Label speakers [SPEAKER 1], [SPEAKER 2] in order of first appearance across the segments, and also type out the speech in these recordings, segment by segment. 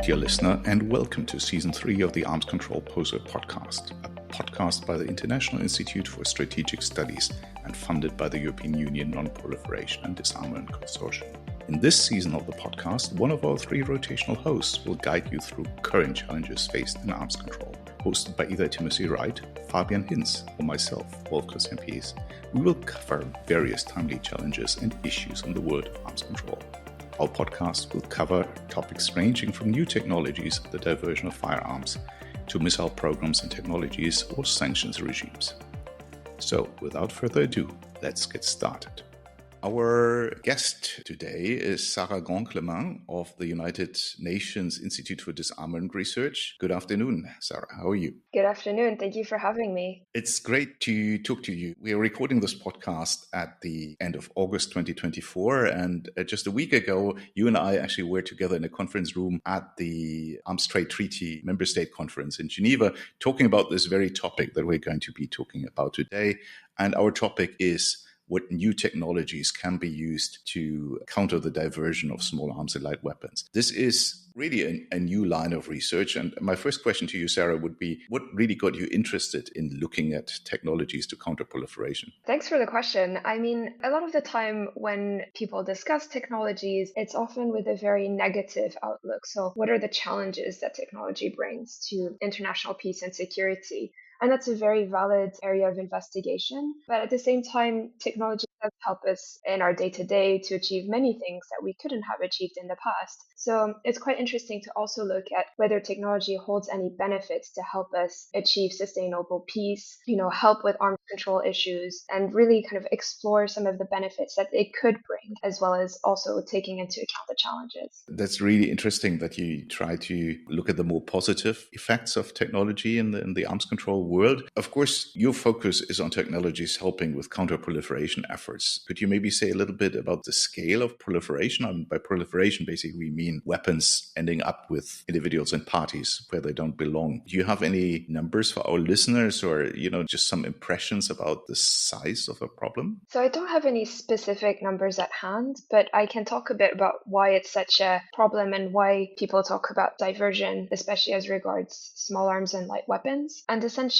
[SPEAKER 1] dear listener, and welcome to Season 3 of the Arms Control Poseur podcast, a podcast by the International Institute for Strategic Studies and funded by the European Union Non-Proliferation and Disarmament Consortium. In this season of the podcast, one of our three rotational hosts will guide you through current challenges faced in arms control. Hosted by either Timothy Wright, Fabian Hinz, or myself, Wolf-Christian Paes, we will cover various timely challenges and issues in the world of arms control. Our podcast will cover topics ranging from new technologies, the diversion of firearms, to missile programs and technologies or sanctions regimes. So, without further ado, let's get started. Our guest today is Sarah Grand-Clément of the United Nations Institute for Disarmament Research. Good afternoon, Sarah. How are you?
[SPEAKER 2] Good afternoon. Thank you for having me.
[SPEAKER 1] It's great to talk to you. We are recording this podcast at the end of August 2024. And just a week ago, you and I actually were together in a conference room at the Arms Trade Treaty Member State Conference in Geneva, talking about this very topic that we're going to be talking about today. And our topic is what new technologies can be used to counter the diversion of small arms and light weapons. This is really a new line of research. And my first question to you, Sarah, would be, what really got you interested in looking at technologies to counter proliferation?
[SPEAKER 2] Thanks for the question. I mean, a lot of the time when people discuss technologies, it's often with a very negative outlook. So what are the challenges that technology brings to international peace and security? And that's a very valid area of investigation. But at the same time, technology does help us in our day-to-day to achieve many things that we couldn't have achieved in the past. So it's quite interesting to also look at whether technology holds any benefits to help us achieve sustainable peace, help with arms control issues, and really kind of explore some of the benefits that it could bring, as well as also taking into account the challenges.
[SPEAKER 1] That's really interesting that you try to look at the more positive effects of technology in the arms control world. Of course, your focus is on technologies helping with counter-proliferation efforts. Could you maybe say a little bit about the scale of proliferation? And by proliferation, basically, we mean weapons ending up with individuals and parties where they don't belong. Do you have any numbers for our listeners or, just some impressions about the size of a problem?
[SPEAKER 2] So I don't have any specific numbers at hand, but I can talk a bit about why it's such a problem and why people talk about diversion, especially as regards small arms and light weapons. And essentially,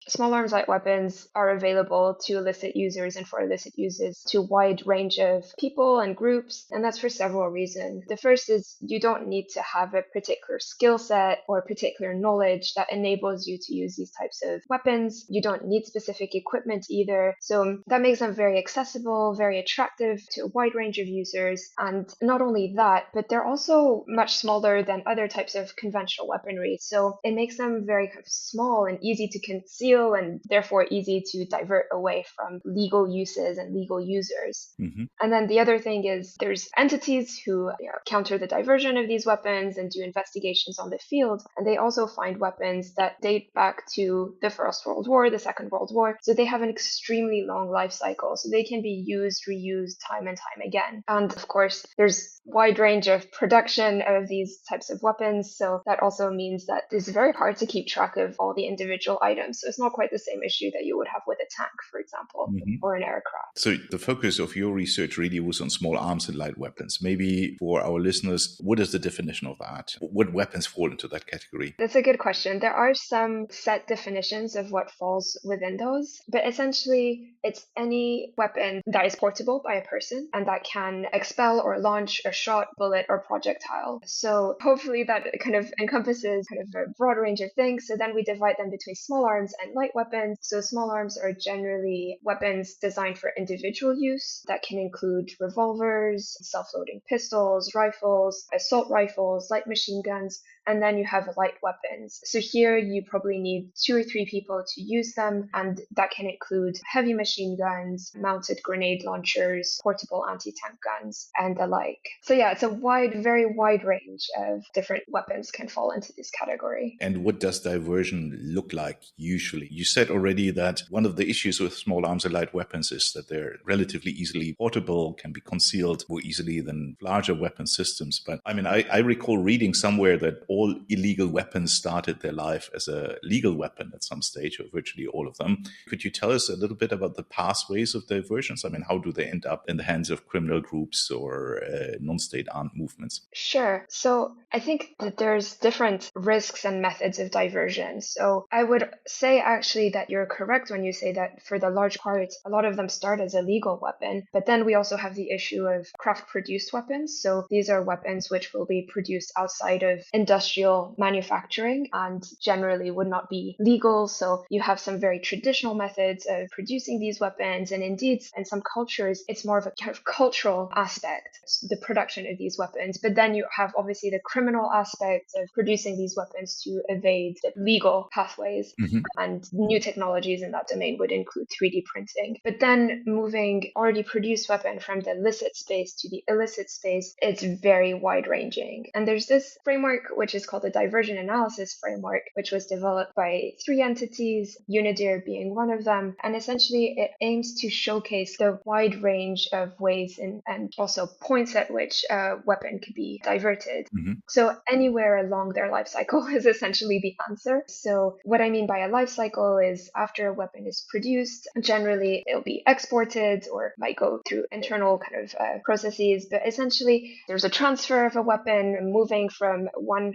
[SPEAKER 2] small arms light weapons are available to illicit users and for illicit users to a wide range of people and groups, and that's for several reasons. The first is you don't need to have a particular skill set or particular knowledge that enables you to use these types of weapons. You don't need specific equipment either, so that makes them very accessible, very attractive to a wide range of users. And not only that, but they're also much smaller than other types of conventional weaponry, so it makes them very kind of small and easy to conceal and therefore easy to divert away from legal uses and legal users. Mm-hmm. And then the other thing is there's entities who counter the diversion of these weapons and do investigations on the field, and they also find weapons that date back to the First World War, the Second World War, so they have an extremely long life cycle, so they can be used, reused time and time again. And of course, there's a wide range of production of these types of weapons, so that also means that it's very hard to keep track of all the individual items, so it's not quite the same issue that you would have with a tank, for example, or an aircraft.
[SPEAKER 1] So the focus of your research really was on small arms and light weapons. Maybe for our listeners, what is the definition of that? What weapons fall into that category?
[SPEAKER 2] That's a good question. There are some set definitions of what falls within those, but essentially it's any weapon that is portable by a person and that can expel or launch a shot, bullet, or projectile. So hopefully that kind of encompasses kind of a broad range of things. So then we divide them between small arms and light weapons. So small arms are generally weapons designed for individual use that can include revolvers, self-loading pistols, rifles, assault rifles, light machine guns, and then you have light weapons. So here you probably need 2 or 3 people to use them, and that can include heavy machine guns, mounted grenade launchers, portable anti-tank guns, and the like. So yeah, it's a very wide range of different weapons can fall into this category.
[SPEAKER 1] And what does diversion look like usually? You said already that one of the issues with small arms and light weapons is that they're relatively easily portable, can be concealed more easily than larger weapon systems. But I mean, I recall reading somewhere that all illegal weapons started their life as a legal weapon at some stage, or virtually all of them. Could you tell us a little bit about the pathways of diversions? I mean, how do they end up in the hands of criminal groups or non-state armed movements?
[SPEAKER 2] Sure. So I think that there's different risks and methods of diversion. So I would say actually that you're correct when you say that for the large part, a lot of them start as a legal weapon. But then we also have the issue of craft-produced weapons. So these are weapons which will be produced outside of industrial manufacturing and generally would not be legal. So you have some very traditional methods of producing these weapons. And indeed, in some cultures, it's more of a kind of cultural aspect, the production of these weapons. But then you have obviously the criminal aspect of producing these weapons to evade the legal pathways. And new technologies in that domain would include 3D printing. But then moving already produced weapon from the licit space to the illicit space, it's very wide ranging. And there's this framework, which is called the diversion analysis framework, which was developed by 3 entities, UNIDIR being one of them. And essentially it aims to showcase the wide range of ways and also points at which a weapon could be diverted. So anywhere along their life cycle is essentially the answer. So what I mean by a life cycle is after a weapon is produced, generally it'll be exported or might go through internal kind of processes, but essentially there's a transfer of a weapon moving from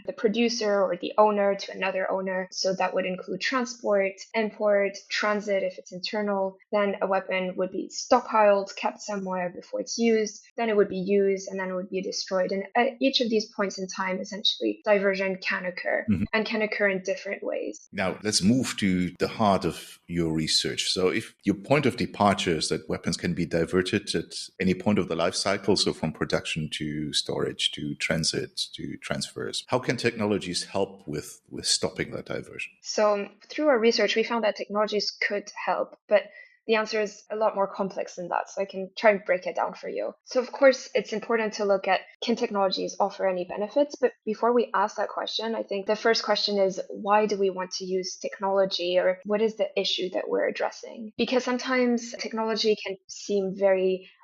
[SPEAKER 2] the producer or the owner to another owner. So that would include transport, import, transit if it's internal. Then a weapon would be stockpiled, kept somewhere before it's used. Then it would be used and then it would be destroyed. And at each of these points in time, essentially diversion can occur and can occur in different ways.
[SPEAKER 1] Now, let's move to the heart of your research. So if your point of departure is that weapons can be diverted at any point of the life cycle, so from production to storage to transit to transfers, how can technologies help with stopping that diversion?
[SPEAKER 2] So through our research, we found that technologies could help, but the answer is a lot more complex than that, so I can try and break it down for you. So of course, it's important to look at, can technologies offer any benefits? But before we ask that question, I think the first question is, why do we want to use technology, or what is the issue that we're addressing? Because sometimes technology can seem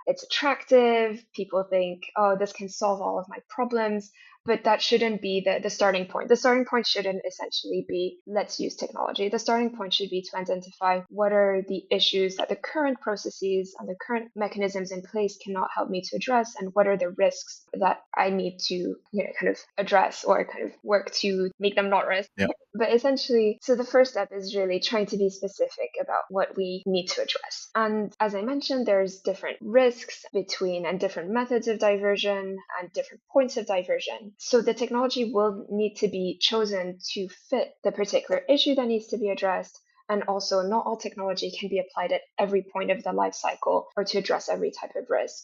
[SPEAKER 2] it's attractive. People think, oh, this can solve all of my problems. But that shouldn't be the starting point. The starting point shouldn't essentially be, let's use technology. The starting point should be to identify what are the issues that the current processes and the current mechanisms in place cannot help me to address, and what are the risks that I need to kind of address or kind of work to make them not risk.
[SPEAKER 1] Yeah.
[SPEAKER 2] But essentially, so the first step is really trying to be specific about what we need to address. And as I mentioned, there's different risks between and different methods of diversion and different points of diversion. So the technology will need to be chosen to fit the particular issue that needs to be addressed. And also, not all technology can be applied at every point of the life cycle or to address every type of risk.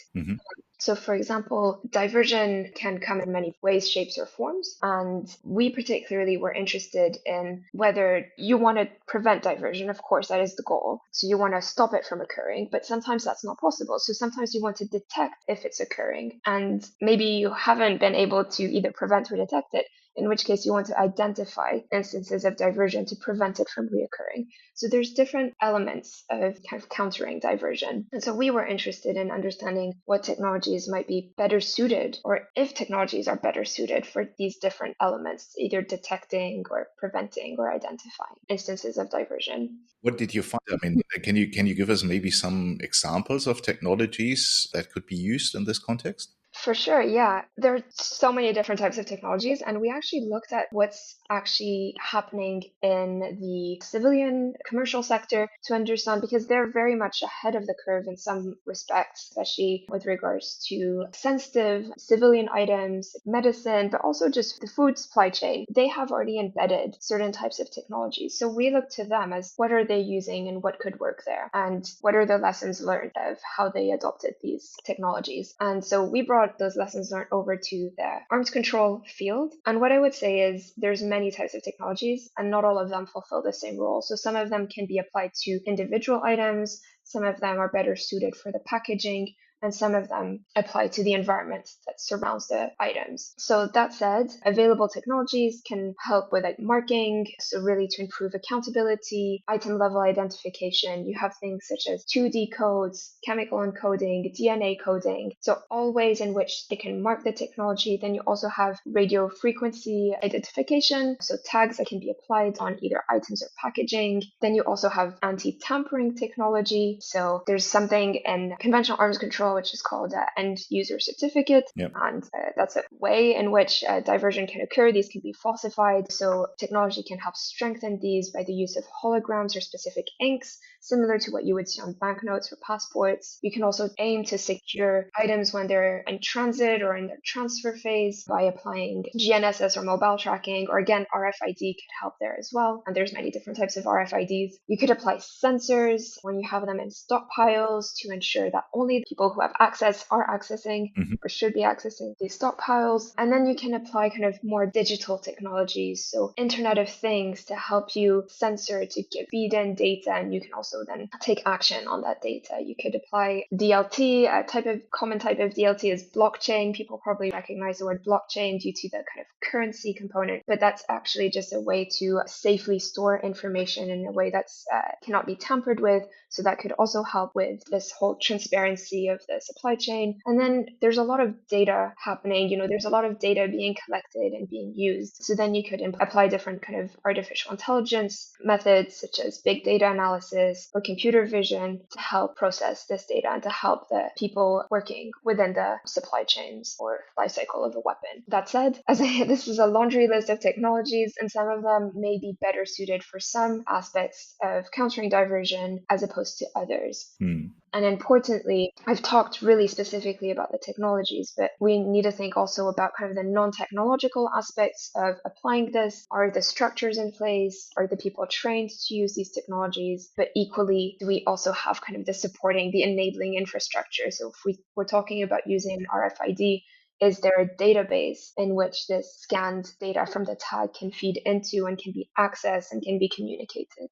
[SPEAKER 2] So, for example, diversion can come in many ways, shapes, or forms. And we particularly were interested in whether you want to prevent diversion. Of course, that is the goal. So you want to stop it from occurring, but sometimes that's not possible. So sometimes you want to detect if it's occurring. And maybe you haven't been able to either prevent or detect it, in which case you want to identify instances of diversion to prevent it from reoccurring. So there's different elements of kind of countering diversion. And so we were interested in understanding what technologies might be better suited, or if technologies are better suited for these different elements, either detecting or preventing or identifying instances of diversion.
[SPEAKER 1] What did you find? I mean, can you give us maybe some examples of technologies that could be used in this context?
[SPEAKER 2] For sure, yeah. There are so many different types of technologies, and we actually looked at what's actually happening in the civilian commercial sector to understand, because they're very much ahead of the curve in some respects, especially with regards to sensitive civilian items, medicine, but also just the food supply chain. They have already embedded certain types of technologies. So we look to them as what are they using and what could work there, and what are the lessons learned of how they adopted these technologies. And so we brought those lessons learned over to the arms control field. And what I would say is there's many types of technologies, and not all of them fulfill the same role. So some of them can be applied to individual items, some of them are better suited for the packaging, and some of them apply to the environment that surrounds the items. So that said, available technologies can help with like marking, so really to improve accountability, item level identification. You have things such as 2D codes, chemical encoding, DNA coding. So all ways in which they can mark the technology. Then you also have radio frequency identification, so tags that can be applied on either items or packaging. Then you also have anti-tampering technology. So there's something in conventional arms control which is called end user certificate.
[SPEAKER 1] Yep.
[SPEAKER 2] And that's a way in which diversion can occur. These can be falsified. So technology can help strengthen these by the use of holograms or specific inks, similar to what you would see on banknotes or passports. You can also aim to secure items when they're in transit or in their transfer phase by applying GNSS or mobile tracking, or again, RFID could help there as well. And there's many different types of RFIDs. You could apply sensors when you have them in stockpiles to ensure that only people who have access are accessing or should be accessing these stockpiles. And then you can apply kind of more digital technologies, so Internet of Things, to help you censor, to feed in data, and you can also then take action on that data. You could apply DLT. A common type of DLT is blockchain. People probably recognize the word blockchain due to the kind of currency component, but that's actually just a way to safely store information in a way that's cannot be tampered with. So that could also help with this whole transparency of the supply chain. And then there's a lot of data happening. There's a lot of data being collected and being used. So then you could apply different kind of artificial intelligence methods, such as big data analysis or computer vision, to help process this data and to help the people working within the supply chains or life cycle of a weapon. That said, this is a laundry list of technologies, and some of them may be better suited for some aspects of countering diversion as opposed to others. And importantly, I've talked really specifically about the technologies, but we need to think also about kind of the non-technological aspects of applying this. Are the structures in place? Are the people trained to use these technologies? But equally, do we also have kind of the enabling infrastructure? So if we're talking about using an RFID, is there a database in which this scanned data from the tag can feed into and can be accessed and can be communicated?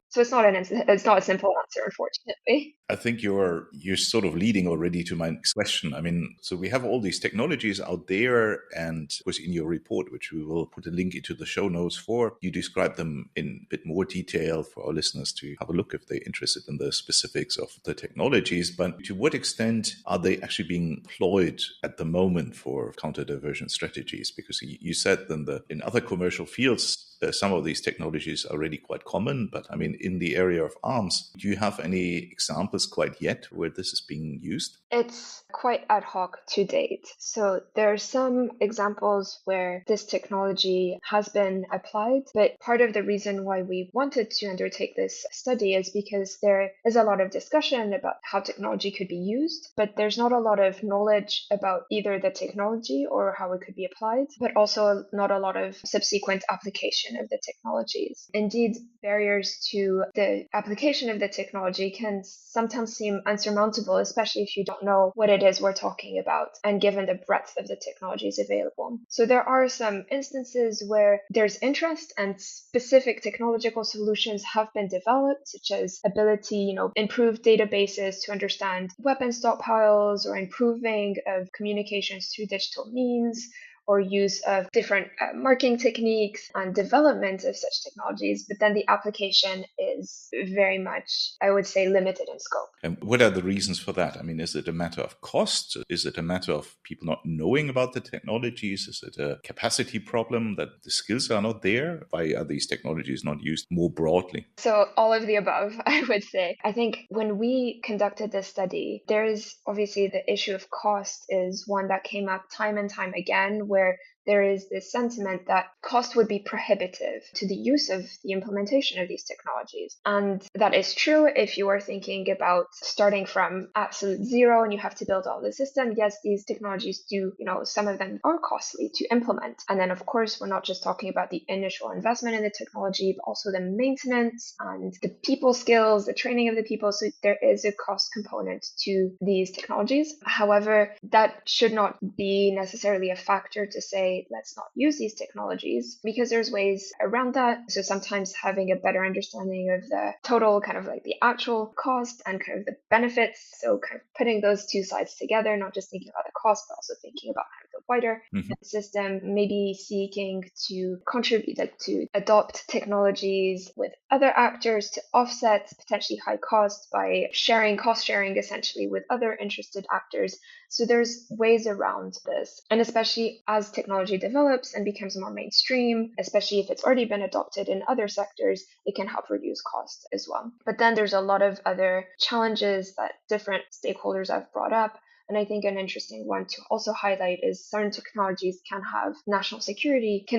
[SPEAKER 2] So it's not a simple answer, unfortunately.
[SPEAKER 1] I think you're sort of leading already to my next question. I mean, so we have all these technologies out there, and of course in your report, which we will put a link into the show notes for, you describe them in a bit more detail for our listeners to have a look if they're interested in the specifics of the technologies. But to what extent are they actually being employed at the moment for counter-diversion strategies? Because you said that in other commercial fields, some of these technologies are already quite common, but I mean, in the area of arms, do you have any examples quite yet where this is being used?
[SPEAKER 2] It's quite ad hoc to date. So there are some examples where this technology has been applied, but part of the reason why we wanted to undertake this study is because there is a lot of discussion about how technology could be used, but there's not a lot of knowledge about either the technology or how it could be applied, but also not a lot of subsequent application of the technologies. Indeed, barriers to the application of the technology can sometimes seem unsurmountable, especially if you don't know what it is we're talking about and given the breadth of the technologies available. So there are some instances where there's interest and specific technological solutions have been developed, such as improved databases to understand weapon stockpiles, or improving of communications through digital means, or use of different marking techniques and development of such technologies, but then the application is very much, I would say, limited in scope.
[SPEAKER 1] And what are the reasons for that? I mean, is it a matter of cost? Is it a matter of people not knowing about the technologies? Is it a capacity problem that the skills are not there? Why are these technologies not used more broadly?
[SPEAKER 2] So all of the above, I would say. I think when we conducted this study, there is obviously the issue of cost is one that came up time and time again, where there is this sentiment that cost would be prohibitive to the use of the implementation of these technologies. And that is true if you are thinking about starting from absolute zero and you have to build all the system. Yes, these technologies do, some of them are costly to implement. And then, of course, we're not just talking about the initial investment in the technology, but also the maintenance and the people skills, the training of the people. So there is a cost component to these technologies. However, that should not be necessarily a factor to say say, let's not use these technologies, because there's ways around that. So sometimes having a better understanding of the total kind of like the actual cost and kind of the benefits. So kind of putting those two sides together, not just thinking about the cost, but also thinking about kind of the wider system, maybe seeking to contribute, like to adopt technologies with other actors to offset potentially high costs by cost sharing essentially with other interested actors. So there's ways around this. And especially as technology develops and becomes more mainstream, especially if it's already been adopted in other sectors, it can help reduce costs as well. But then there's a lot of other challenges that different stakeholders have brought up. And I think an interesting one to also highlight is certain technologies can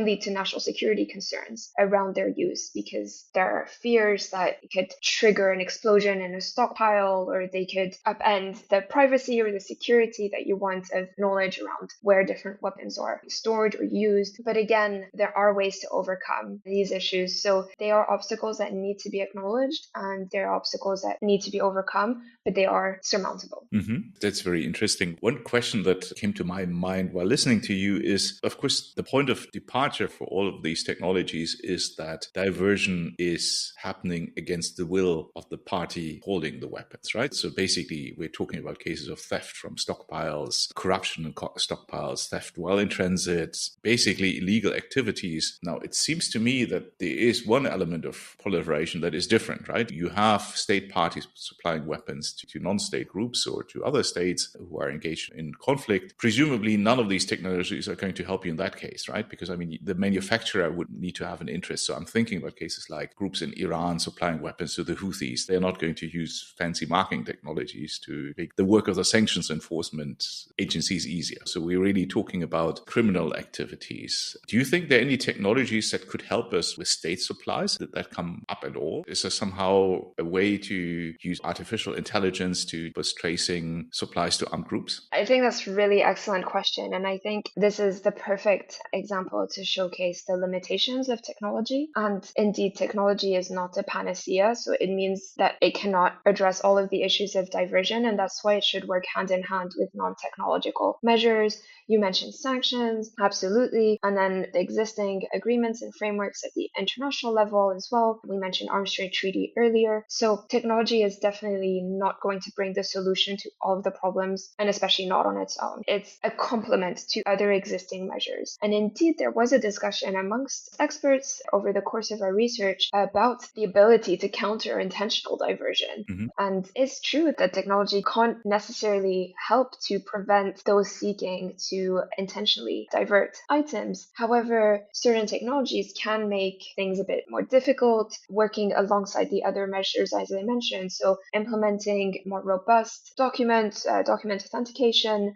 [SPEAKER 2] lead to national security concerns around their use, because there are fears that it could trigger an explosion in a stockpile, or they could upend the privacy or the security that you want of knowledge around where different weapons are stored or used. But again, there are ways to overcome these issues. So they are obstacles that need to be acknowledged, and there are obstacles that need to be overcome, but they are surmountable.
[SPEAKER 1] That's very interesting. One question that came to my mind while listening to you is, of course, the point of departure for all of these technologies is that diversion is happening against the will of the party holding the weapons, right? So basically, we're talking about cases of theft from stockpiles, corruption in stockpiles, theft while in transit, basically illegal activities. Now, it seems to me that there is one element of proliferation that is different, right? You have state parties supplying weapons to non-state groups or to other states who are engaged in conflict. Presumably, none of these technologies are going to help you in that case, right? Because, I mean, the manufacturer would need to have an interest. So I'm thinking about cases like groups in Iran supplying weapons to the Houthis. They're not going to use fancy marking technologies to make the work of the sanctions enforcement agencies easier. So we're really talking about criminal activities. Do you think there are any technologies that could help us with state supplies that come up at all? Is there somehow a way to use artificial intelligence to tracing supplies to armed groups?
[SPEAKER 2] I think that's a really excellent question. And I think this is the perfect example to showcase the limitations of technology. And indeed, technology is not a panacea. So it means that it cannot address all of the issues of diversion. And that's why it should work hand in hand with non-technological measures. You mentioned sanctions, absolutely. And then the existing agreements and frameworks at the international level as well. We mentioned Arms Trade Treaty earlier. So technology is definitely not going to bring the solution to all of the problems, and especially not on its own. It's a complement to other existing measures. And indeed, there was a discussion amongst experts over the course of our research about the ability to counter intentional diversion. And it's true that technology can't necessarily help to prevent those seeking to intentionally divert items. However, certain technologies can make things a bit more difficult, working alongside the other measures, as I mentioned. So implementing more robust document authentication,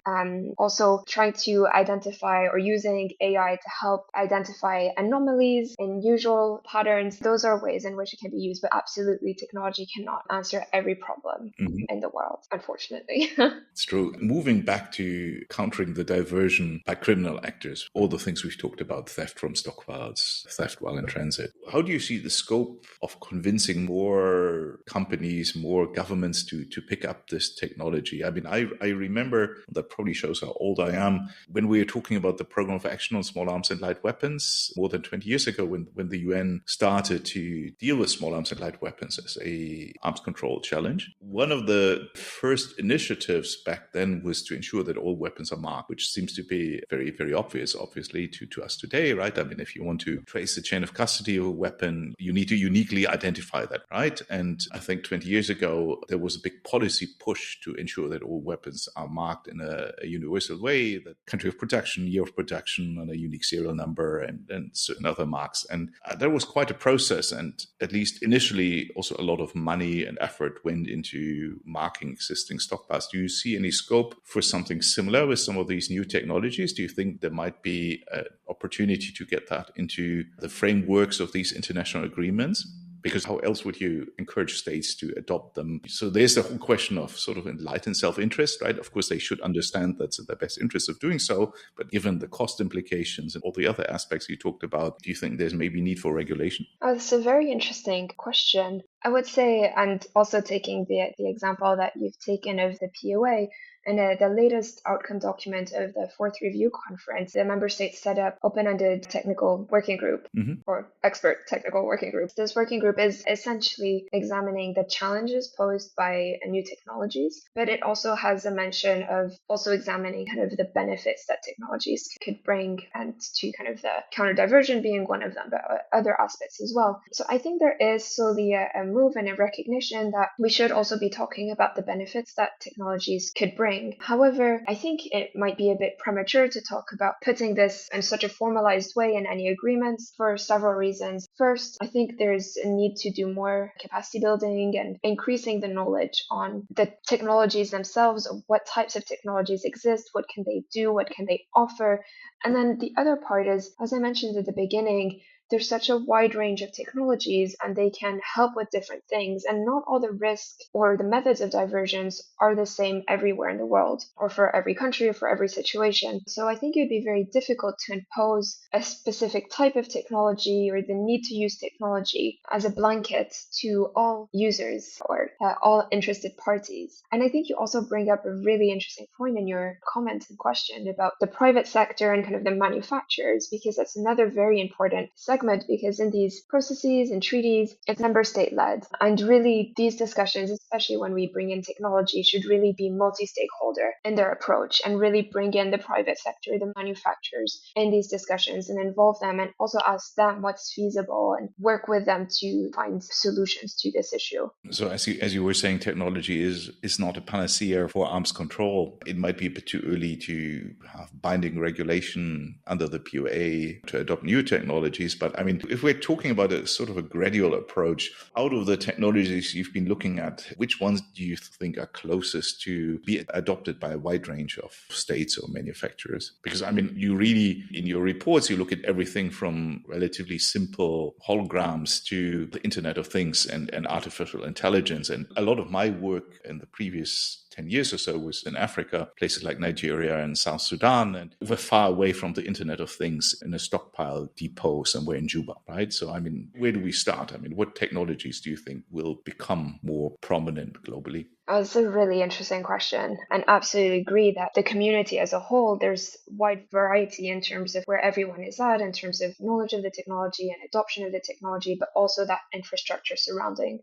[SPEAKER 2] also trying to identify or using AI to help identify anomalies in usual patterns. Those are ways in which it can be used, but absolutely technology cannot answer every problem in the world, unfortunately.
[SPEAKER 1] It's true. Moving back to countering the diversion by criminal actors, all the things we've talked about, theft from stockpiles, theft while in transit. How do you see the scope of convincing more companies, more governments to pick up this technology? I mean, I remember, that probably shows how old I am, when we were talking about the Program of Action on Small Arms and Light Weapons more than 20 years ago, when the UN started to deal with small arms and light weapons as a arms control challenge. One of the first initiatives back then was to ensure that all weapons are marked, which seems to be very, very obvious, obviously, to us today, right? I mean, if you want to trace the chain of custody of a weapon, you need to uniquely identify that, right? And I think 20 years ago, there was a big policy push to ensure that all weapons are marked in a universal way, that country of production, year of production, and a unique serial number, and certain other marks. And that was quite a process. And at least initially, also a lot of money and effort went into marking existing stockpiles. Do you see any scope for something similar with some of these new technologies? Do you think there might be an opportunity to get that into the frameworks of these international agreements? Because how else would you encourage states to adopt them? So there's the whole question of sort of enlightened self-interest, right? Of course, they should understand that's in their best interest of doing so. But given the cost implications and all the other aspects you talked about, do you think there's maybe need for regulation?
[SPEAKER 2] That's a very interesting question. I would say, and also taking the example that you've taken of the POA, In the latest outcome document of the fourth review conference, the member states set up open-ended technical working group or expert technical working group. This working group is essentially examining the challenges posed by new technologies, but it also has a mention of also examining kind of the benefits that technologies could bring, and to kind of the counter diversion being one of them, but other aspects as well. So I think there is slowly a move and a recognition that we should also be talking about the benefits that technologies could bring. However, I think it might be a bit premature to talk about putting this in such a formalized way in any agreements for several reasons. First, I think there's a need to do more capacity building and increasing the knowledge on the technologies themselves, what types of technologies exist, what can they do, what can they offer. And then the other part is, as I mentioned at the beginning, there's such a wide range of technologies and they can help with different things, and not all the risk or the methods of diversions are the same everywhere in the world or for every country or for every situation. So I think it would be very difficult to impose a specific type of technology or the need to use technology as a blanket to all users or all interested parties. And I think you also bring up a really interesting point in your comment and question about the private sector and kind of the manufacturers, because that's another very important segment, because in these processes and treaties, it's member state led. And really, these discussions, especially when we bring in technology, should really be multi-stakeholder in their approach and really bring in the private sector, the manufacturers in these discussions and involve them and also ask them what's feasible and work with them to find solutions to this issue.
[SPEAKER 1] So as you were saying, technology is not a panacea for arms control. It might be a bit too early to have binding regulation under the POA to adopt new technologies. But I mean, if we're talking about a sort of a gradual approach, out of the technologies you've been looking at, which ones do you think are closest to be adopted by a wide range of states or manufacturers? Because I mean, you really, in your reports, you look at everything from relatively simple holograms to the Internet of Things and artificial intelligence. And a lot of my work in the previous 10 years or so was in Africa, places like Nigeria and South Sudan, and we're far away from the Internet of Things in a stockpile depot somewhere in Juba, right? So, I mean, where do we start? I mean, what technologies do you think will become more prominent globally?
[SPEAKER 2] That's a really interesting question, and absolutely agree that the community as a whole, there's wide variety in terms of where everyone is at, in terms of knowledge of the technology and adoption of the technology, but also that infrastructure surrounding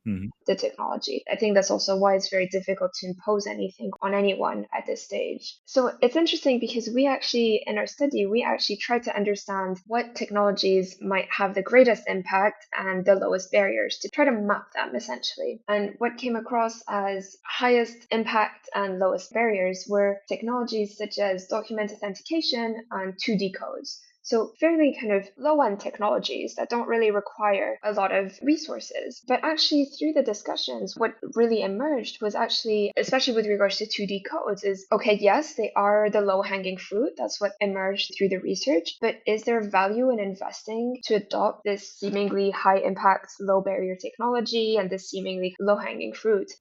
[SPEAKER 2] the technology. I think that's also why it's very difficult to impose anything on anyone at this stage. So it's interesting because we actually, in our study, we actually tried to understand what technologies might have the greatest impact and the lowest barriers to try to map them essentially. And what came across as highest impact and lowest barriers were technologies such as document authentication and 2D codes. So fairly kind of low-end technologies that don't really require a lot of resources. But actually through the discussions, what really emerged was actually, especially with regards to 2D codes, is, okay, yes, they are the low-hanging fruit. That's what emerged through the research. But is there value in investing to adopt this seemingly high-impact, low-barrier technology and this seemingly low-hanging fruit?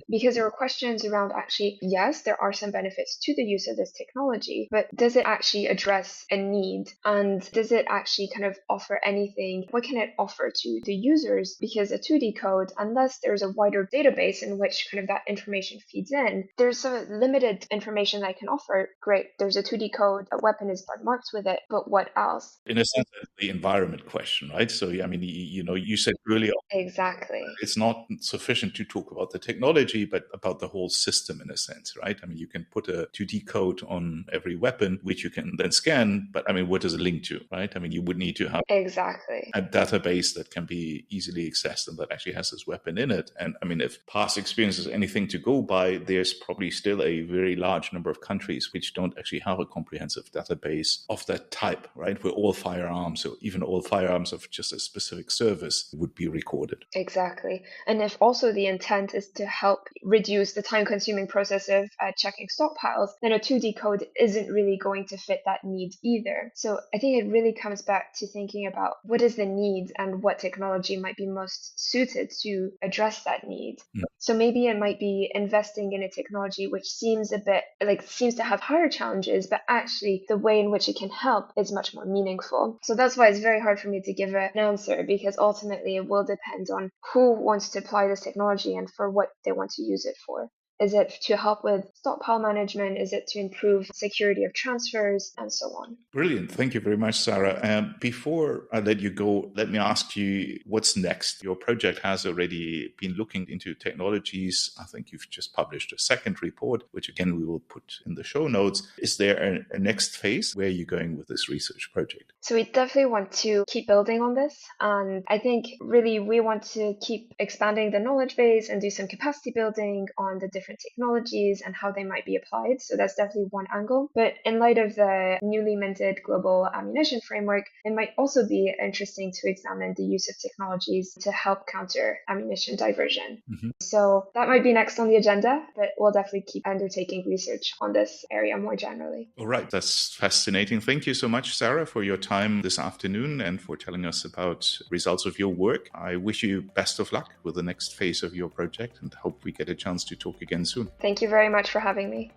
[SPEAKER 2] Because there were questions around actually, yes, there are some benefits to the use of this technology, but does it actually address a need? And does it actually kind of offer anything? What can it offer to the users? Because a 2D code, unless there's a wider database in which kind of that information feeds in, there's a limited information that I can offer. Great, there's a 2D code, a weapon is marked with it, but what else?
[SPEAKER 1] In a sense, that's the environment question, right? So, I mean, you said earlier,
[SPEAKER 2] exactly,
[SPEAKER 1] it's not sufficient to talk about the technology, but about the whole system in a sense, right? I mean, you can put a 2D code on every weapon, which you can then scan, but I mean, what does it link to, right? I mean, you would need to have
[SPEAKER 2] exactly
[SPEAKER 1] a database that can be easily accessed and that actually has this weapon in it. And I mean, if past experience is anything to go by, there's probably still a very large number of countries which don't actually have a comprehensive database of that type, right? Where all firearms, or even all firearms of just a specific service, would be recorded.
[SPEAKER 2] Exactly. And if also the intent is to help reduce the time-consuming process of checking stockpiles, then a 2D code isn't really going to fit that need either. So I think it really comes back to thinking about what is the need and what technology might be most suited to address that need. So maybe it might be investing in a technology which seems to have higher challenges, but actually the way in which it can help is much more meaningful. So that's why it's very hard for me to give an answer, because ultimately it will depend on who wants to apply this technology and for what they want to use it for. Is it to help with stockpile management? Is it to improve security of transfers and so on?
[SPEAKER 1] Brilliant. Thank you very much, Sarah. Before I let you go, let me ask you what's next. Your project has already been looking into technologies. I think you've just published a second report, which again, we will put in the show notes. Is there a next phase? Where are you going with this research project?
[SPEAKER 2] So we definitely want to keep building on this. And I think really we want to keep expanding the knowledge base and do some capacity building on the different technologies and how they might be applied. So that's definitely one angle. But in light of the newly minted global ammunition framework, it might also be interesting to examine the use of technologies to help counter ammunition diversion.
[SPEAKER 1] Mm-hmm.
[SPEAKER 2] So that might be next on the agenda, but we'll definitely keep undertaking research on this area more generally.
[SPEAKER 1] All right. That's fascinating. Thank you so much, Sarah, for your time this afternoon and for telling us about results of your work. I wish you best of luck with the next phase of your project and hope we get a chance to talk again soon.
[SPEAKER 2] Thank you very much for having me.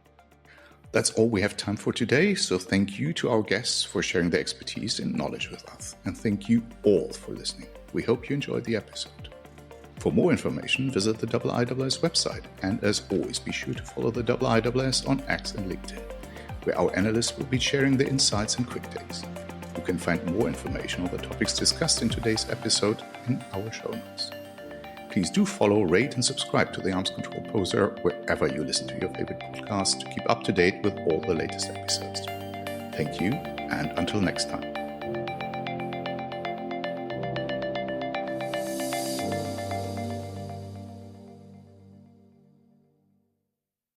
[SPEAKER 1] That's all we have time for today, so thank you to our guests for sharing their expertise and knowledge with us, and thank you all for listening. We hope you enjoyed the episode. For more information, visit the IISS website, and as always, be sure to follow the IISS on X and LinkedIn, where our analysts will be sharing their insights and quick takes. You can find more information on the topics discussed in today's episode in our show notes. Please do follow, rate, and subscribe to the Arms Control Poseur wherever you listen to your favorite podcast to keep up to date with all the latest episodes. Thank you, and until next time.